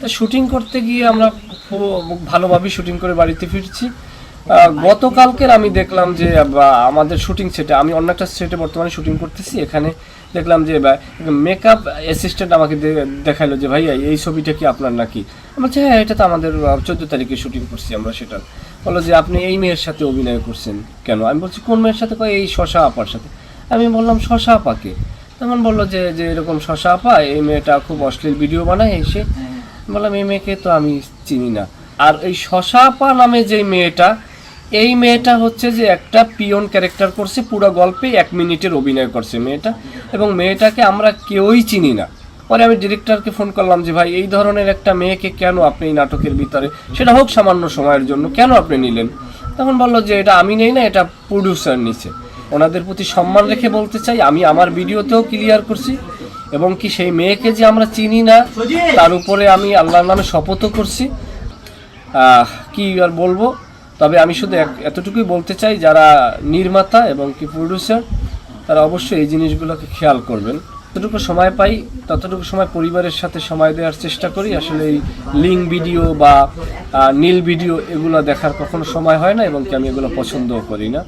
তো শুটিং করতে গিয়ে আমরা খুব ভালোভাবেই শুটিং করে বাড়িতে ফিরছি। গতকালকের আমি দেখলাম যে আমাদের শুটিং সেটে, আমি অন্য একটা সেটে বর্তমানে শুটিং করতেছি, এখানে দেখলাম যে মেকআপ অ্যাসিস্ট্যান্ট আমাকে দেখাইলো যে ভাইয়া এই ছবিটা কি আপনার নাকি? আমি বলছি হ্যাঁ, এটা তো আমাদের 14 তারিখে শুটিং করছি আমরা। সেটা বললো যে আপনি এই মেয়ের সাথে অভিনয় করছেন কেন? আমি বলছি কোন মেয়ের সাথে? কয় এই শশা আপার সাথে। আমি বললাম শশা আপাকে? তখন বললো যে যে এরকম শশা আপা, এই মেয়েটা খুব অশ্লীল ভিডিও বানায় এসে। বললাম এই মেয়েকে তো আমি চিনি না। আর এই শশা আপা নামে যে মেয়েটা, এই মেয়েটা হচ্ছে যে একটা পিয়ন ক্যারেক্টার করছে, পুরো গল্পে 1 মিনিটের অভিনয় করছে মেয়েটা, এবং মেয়েটাকে আমরা কেউই চিনি না। পরে আমি ডিরেক্টরকে ফোন করলাম যে ভাই এই ধরনের একটা মেয়েকে কেন আপনি এই নাটকের ভিতরে, সেটা হোক সামান্য সময়ের জন্য, কেন আপনি নিলেন? তখন বললো যে এটা আমি নেই না, এটা প্রডিউসার নিচ্ছে। ওনাদের প্রতি সম্মান রেখে বলতে চাই, আমি আমার ভিডিওতেও ক্লিয়ার করছি, এবং কি সেই মেয়েকে যে আমরা চিনি না তার উপরে আমি আল্লাহর নামে শপথও করছি। কি আর বলবো, তবে আমি শুধু এতটুকুই বলতে চাই, যারা নির্মাতা এবং কি প্রডিউসার, তারা অবশ্যই এই জিনিসগুলোকে খেয়াল করবেন। যতটুকু সময় পাই ততটুকু সময় পরিবারের সাথে সময় দেওয়ার চেষ্টা করি। আসলে এই লিঙ্ক ভিডিও বা নীল ভিডিও এগুলো দেখার কখনো সময় হয় না, এবং কি আমি এগুলো পছন্দও করি না।